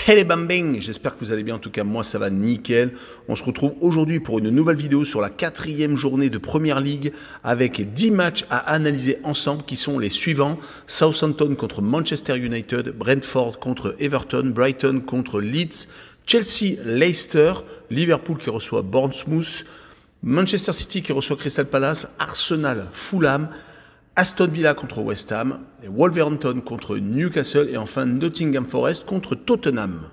Hey les bambing, j'espère que vous allez bien, en tout cas moi ça va nickel. On se retrouve aujourd'hui pour une nouvelle vidéo sur la 4e journée de Premier League avec 10 matchs à analyser ensemble qui sont les suivants. Southampton contre Manchester United, Brentford contre Everton, Brighton contre Leeds, Chelsea, Leicester, Liverpool qui reçoit Bournemouth, Manchester City qui reçoit Crystal Palace, Arsenal, Fulham, Aston Villa contre West Ham, Wolverhampton contre Newcastle et enfin Nottingham Forest contre Tottenham.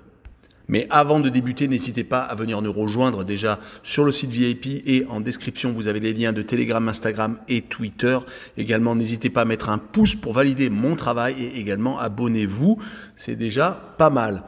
Mais avant de débuter, n'hésitez pas à venir nous rejoindre déjà sur le site VIP et en description, vous avez les liens de Telegram, Instagram et Twitter. Également, n'hésitez pas à mettre un pouce pour valider mon travail et également abonnez-vous, c'est déjà pas mal.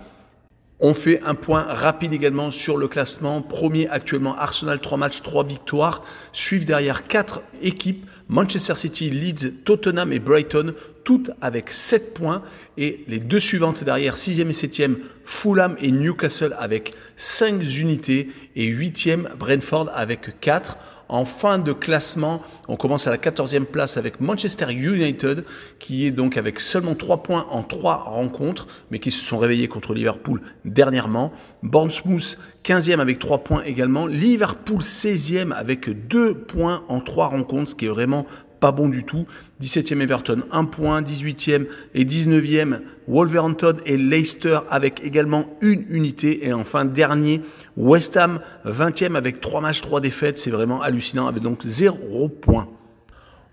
On fait un point rapide également sur le classement. Premier actuellement, Arsenal, 3 matchs, 3 victoires. Suivent derrière 4 équipes, Manchester City, Leeds, Tottenham et Brighton, toutes avec 7 points. Et les deux suivantes derrière, 6e et 7e, Fulham et Newcastle avec 5 unités. Et 8e, Brentford avec 4. En fin de classement, on commence à la 14e place avec Manchester United, qui est donc avec seulement 3 points en 3 rencontres, mais qui se sont réveillés contre Liverpool dernièrement. Bournemouth, 15e avec 3 points également. Liverpool, 16e avec 2 points en 3 rencontres, ce qui est vraiment pas bon du tout. 17e Everton, 1 point. 18e et 19e Wolverhampton et Leicester avec également une unité. Et enfin, dernier, West Ham, 20e avec 3 matchs, 3 défaites. C'est vraiment hallucinant avec donc 0 points.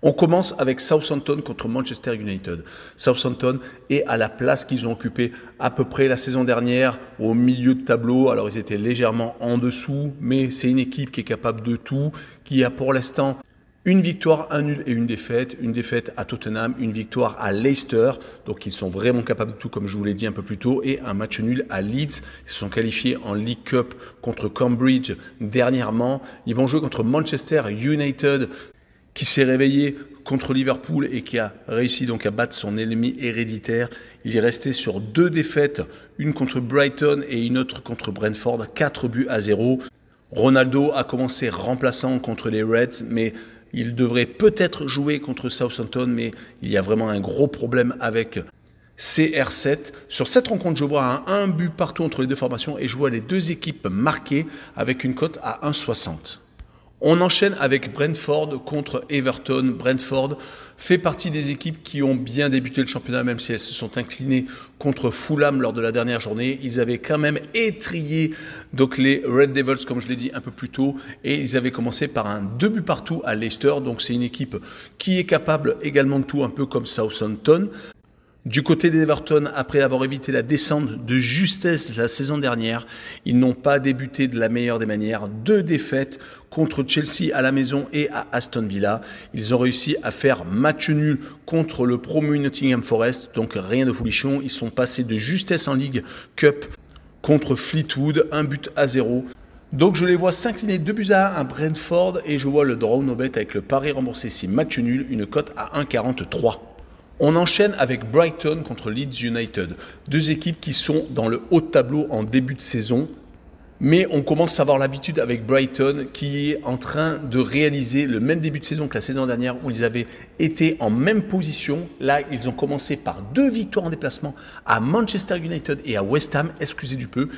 On commence avec Southampton contre Manchester United. Southampton est à la place qu'ils ont occupée à peu près la saison dernière, au milieu de tableau. Alors ils étaient légèrement en dessous, mais c'est une équipe qui est capable de tout, qui a pour l'instant une victoire, un nul et une défaite à Tottenham, une victoire à Leicester, donc ils sont vraiment capables de tout comme je vous l'ai dit un peu plus tôt, et un match nul à Leeds. Ils se sont qualifiés en League Cup contre Cambridge dernièrement. Ils vont jouer contre Manchester United qui s'est réveillé contre Liverpool et qui a réussi donc à battre son ennemi héréditaire. Il est resté sur 2 défaites, une contre Brighton et une autre contre Brentford, 4-0. Ronaldo a commencé remplaçant contre les Reds, mais il devrait peut-être jouer contre Southampton, mais il y a vraiment un gros problème avec CR7. Sur cette rencontre, je vois un but partout entre les deux formations et je vois les deux équipes marquées avec une cote à 1,60. On enchaîne avec Brentford contre Everton. Brentford fait partie des équipes qui ont bien débuté le championnat, même si elles se sont inclinées contre Fulham lors de la dernière journée. Ils avaient quand même étrillé donc les Red Devils, comme je l'ai dit un peu plus tôt, et ils avaient commencé par un 2 buts partout à Leicester. Donc c'est une équipe qui est capable également de tout, un peu comme Southampton. Du côté d'Everton, après avoir évité la descente de justesse la saison dernière, ils n'ont pas débuté de la meilleure des manières. 2 défaites contre Chelsea à la maison et à Aston Villa. Ils ont réussi à faire match nul contre le promu Nottingham Forest, donc rien de folichon. Ils sont passés de justesse en League Cup contre Fleetwood, 1-0. Donc je les vois s'incliner 2-1 à Brentford et je vois le draw no bet avec le pari remboursé si match nul, une cote à 1,43. On enchaîne avec Brighton contre Leeds United. 2 équipes qui sont dans le haut de tableau en début de saison. Mais on commence à avoir l'habitude avec Brighton qui est en train de réaliser le même début de saison que la saison dernière où ils avaient été en même position. Là, ils ont commencé par 2 victoires en déplacement à Manchester United et à West Ham, excusez du peu.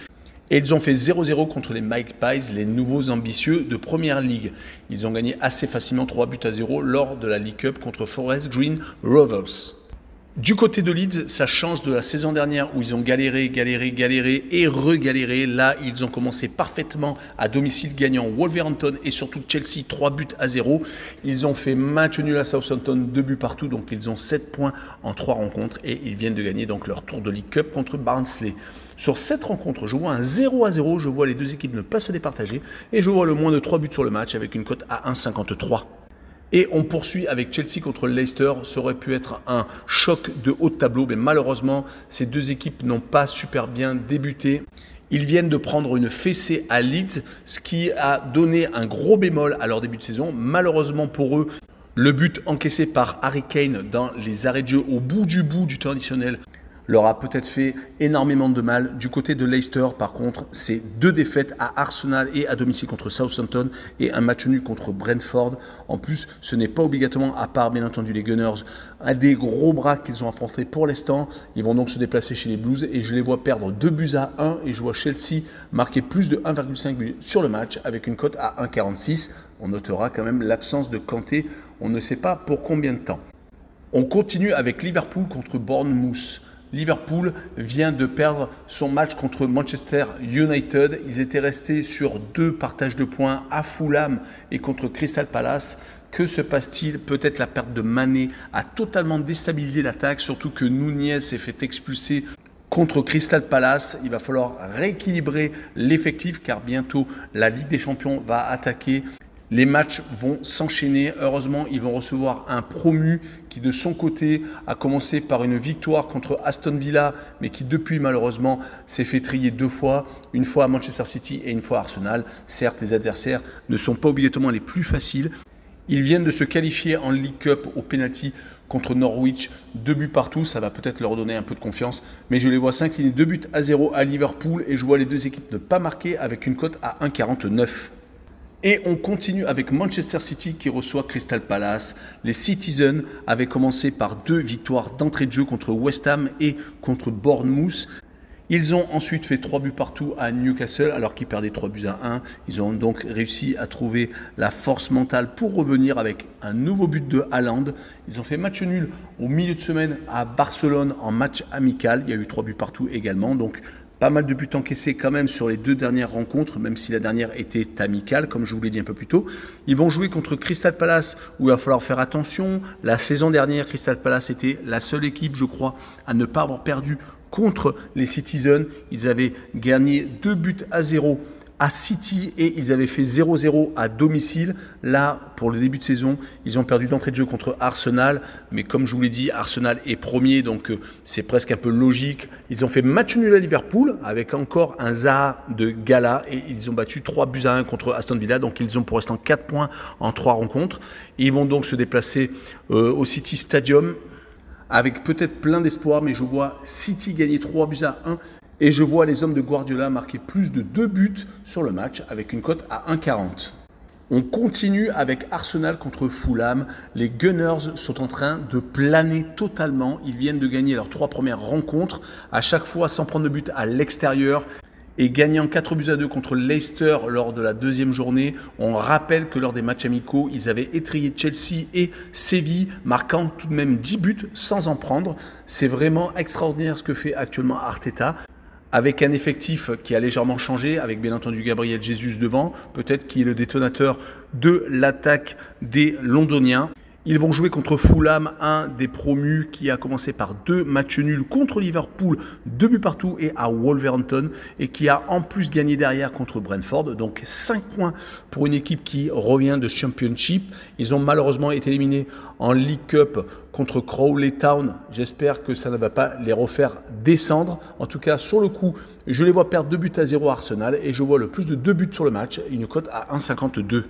Et ils ont fait 0-0 contre les Magpies, les nouveaux ambitieux de Premier League. Ils ont gagné assez facilement 3-0 lors de la League Cup contre Forest Green Rovers. Du côté de Leeds, ça change de la saison dernière où ils ont galéré et regaléré. Là, ils ont commencé parfaitement à domicile gagnant Wolverhampton et surtout Chelsea 3-0. Ils ont fait match nul à Southampton, 2 buts partout, donc ils ont 7 points en 3 rencontres et ils viennent de gagner donc leur tour de League Cup contre Barnsley. Sur cette rencontre, je vois un 0-0, je vois les deux équipes ne pas se départager et je vois le moins de 3 buts sur le match avec une cote à 1,53. Et on poursuit avec Chelsea contre Leicester. Ça aurait pu être un choc de haut de tableau, mais malheureusement, ces deux équipes n'ont pas super bien débuté. Ils viennent de prendre une fessée à Leeds, ce qui a donné un gros bémol à leur début de saison. Malheureusement pour eux, le but encaissé par Harry Kane dans les arrêts de jeu au bout du temps additionnel leur a peut-être fait énormément de mal. Du côté de Leicester, par contre, c'est 2 défaites à Arsenal et à domicile contre Southampton et un match nul contre Brentford. En plus, ce n'est pas obligatoirement, à part bien entendu les Gunners, un des gros bras qu'ils ont affrontés pour l'instant. Ils vont donc se déplacer chez les Blues et je les vois perdre 2-1 et je vois Chelsea marquer plus de 1,5 but sur le match avec une cote à 1,46. On notera quand même l'absence de Kanté, on ne sait pas pour combien de temps. On continue avec Liverpool contre Bournemouth. Liverpool vient de perdre son match contre Manchester United. Ils étaient restés sur 2 partages de points à Fulham et contre Crystal Palace. Que se passe-t-il? Peut-être la perte de Mané a totalement déstabilisé l'attaque, surtout que Nunez s'est fait expulser contre Crystal Palace. Il va falloir rééquilibrer l'effectif car bientôt la Ligue des Champions va attaquer. Les matchs vont s'enchaîner. Heureusement, ils vont recevoir un promu qui, de son côté, a commencé par une victoire contre Aston Villa, mais qui, depuis, malheureusement, s'est fait trier 2 fois. Une fois à Manchester City et une fois à Arsenal. Certes, les adversaires ne sont pas obligatoirement les plus faciles. Ils viennent de se qualifier en League Cup au penalty contre Norwich. 2 buts partout, ça va peut-être leur donner un peu de confiance. Mais je les vois s'incliner 2-0 à Liverpool et je vois les 2 équipes ne pas marquer avec une cote à 1,49. Et on continue avec Manchester City qui reçoit Crystal Palace. Les Citizens avaient commencé par 2 victoires d'entrée de jeu contre West Ham et contre Bournemouth. Ils ont ensuite fait 3 buts partout à Newcastle alors qu'ils perdaient 3-1. Ils ont donc réussi à trouver la force mentale pour revenir avec un nouveau but de Haaland. Ils ont fait match nul au milieu de semaine à Barcelone en match amical. Il y a eu 3 buts partout également. Donc pas mal de buts encaissés quand même sur les 2 dernières rencontres, même si la dernière était amicale, comme je vous l'ai dit un peu plus tôt. Ils vont jouer contre Crystal Palace, où il va falloir faire attention. La saison dernière, Crystal Palace était la seule équipe, je crois, à ne pas avoir perdu contre les Citizens. Ils avaient gagné 2-0 à City et ils avaient fait 0-0 à domicile. Là, pour le début de saison, ils ont perdu d'entrée de jeu contre Arsenal. Mais comme je vous l'ai dit, Arsenal est premier, donc c'est presque un peu logique. Ils ont fait match nul à Liverpool avec encore un Zaha de gala et ils ont battu 3-1 contre Aston Villa. Donc ils ont pour l'instant 4 points en 3 rencontres. Ils vont donc se déplacer au City Stadium avec peut-être plein d'espoir, mais je vois City gagner 3-1 et je vois les hommes de Guardiola marquer plus de 2 buts sur le match avec une cote à 1,40. On continue avec Arsenal contre Fulham. Les Gunners sont en train de planer totalement. Ils viennent de gagner leurs 3 premières rencontres, à chaque fois sans prendre de but à l'extérieur. Et gagnant 4-2 contre Leicester lors de la 2e journée. On rappelle que lors des matchs amicaux, ils avaient étrillé Chelsea et Séville, marquant tout de même 10 buts sans en prendre. C'est vraiment extraordinaire ce que fait actuellement Arteta, avec un effectif qui a légèrement changé, avec bien entendu Gabriel Jesus devant, peut-être qui est le détonateur de l'attaque des Londoniens. Ils vont jouer contre Fulham, un des promus qui a commencé par 2 matchs nuls contre Liverpool, 2 buts partout et à Wolverhampton et qui a en plus gagné derrière contre Brentford. Donc 5 points pour une équipe qui revient de Championship. Ils ont malheureusement été éliminés en League Cup contre Crawley Town. J'espère que ça ne va pas les refaire descendre. En tout cas, sur le coup, je les vois perdre 2-0 à Arsenal et je vois le plus de 2 buts sur le match, une cote à 1,52.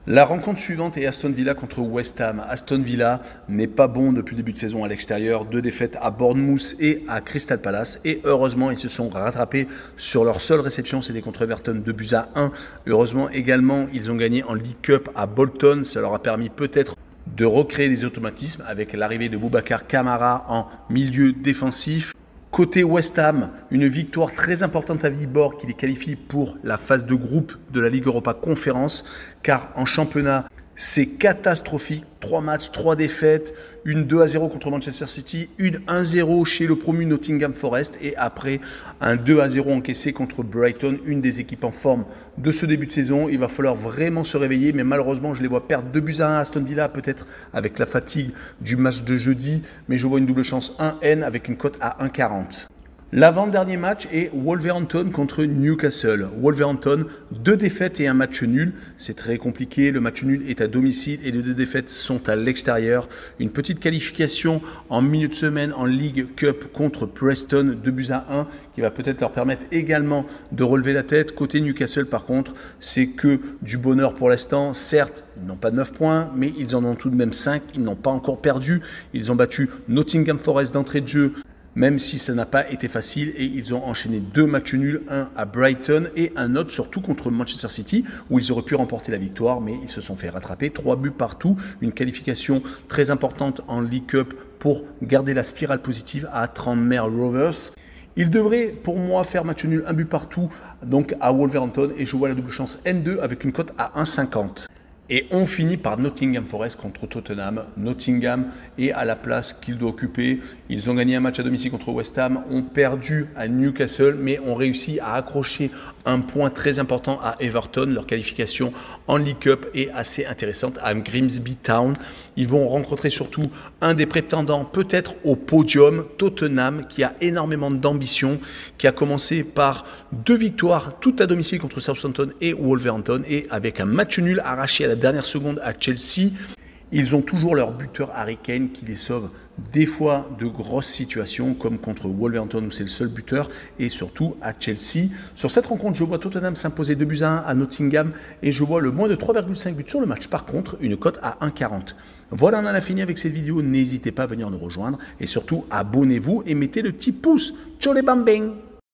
La rencontre suivante est Aston Villa contre West Ham. Aston Villa n'est pas bon depuis le début de saison à l'extérieur. 2 défaites à Bournemouth et à Crystal Palace. Et heureusement, ils se sont rattrapés sur leur seule réception. C'était contre Everton, 2-1. Heureusement également, ils ont gagné en League Cup à Bolton. Ça leur a permis peut-être de recréer des automatismes avec l'arrivée de Boubacar Kamara en milieu défensif. Côté West Ham, une victoire très importante à Viborg qui les qualifie pour la phase de groupe de la Ligue Europa Conférence, car en championnat, c'est catastrophique. 3 matchs, 3 défaites, une 2-0 contre Manchester City, une 1-0 chez le promu Nottingham Forest et après un 2-0 encaissé contre Brighton, une des équipes en forme de ce début de saison. Il va falloir vraiment se réveiller, mais malheureusement, je les vois perdre 2-1 à Aston Villa, peut-être avec la fatigue du match de jeudi, mais je vois une double chance 1N avec une cote à 1,40. L'avant-dernier match est Wolverhampton contre Newcastle. Wolverhampton, 2 défaites et un match nul. C'est très compliqué. Le match nul est à domicile et les 2 défaites sont à l'extérieur. Une petite qualification en milieu de semaine en League Cup contre Preston, 2-1, qui va peut-être leur permettre également de relever la tête. Côté Newcastle, par contre, c'est que du bonheur pour l'instant. Certes, ils n'ont pas 9 points, mais ils en ont tout de même 5. Ils n'ont pas encore perdu. Ils ont battu Nottingham Forest d'entrée de jeu même si ça n'a pas été facile et ils ont enchaîné 2 matchs nuls, un à Brighton et un autre surtout contre Manchester City où ils auraient pu remporter la victoire mais ils se sont fait rattraper, 3 buts partout, une qualification très importante en League Cup pour garder la spirale positive à Tranmere Rovers. Ils devraient pour moi faire match nul, 1 but partout donc à Wolverhampton et je vois la double chance N2 avec une cote à 1,50. Et on finit par Nottingham Forest contre Tottenham. Nottingham est à la place qu'il doit occuper. Ils ont gagné un match à domicile contre West Ham, ont perdu à Newcastle, mais ont réussi à accrocher un point très important à Everton. Leur qualification en League Cup est assez intéressante à Grimsby Town. Ils vont rencontrer surtout un des prétendants peut-être au podium, Tottenham, qui a énormément d'ambition, qui a commencé par 2 victoires toutes à domicile contre Southampton et Wolverhampton et avec un match nul arraché à la dernière seconde à Chelsea. Ils ont toujours leur buteur Harry Kane qui les sauve des fois de grosses situations comme contre Wolverhampton où c'est le seul buteur et surtout à Chelsea. Sur cette rencontre, je vois Tottenham s'imposer 2-1 à Nottingham et je vois le moins de 3,5 buts sur le match. Par contre, une cote à 1,40. Voilà, on en a fini avec cette vidéo. N'hésitez pas à venir nous rejoindre et surtout abonnez-vous et mettez le petit pouce. Ciao les bambins!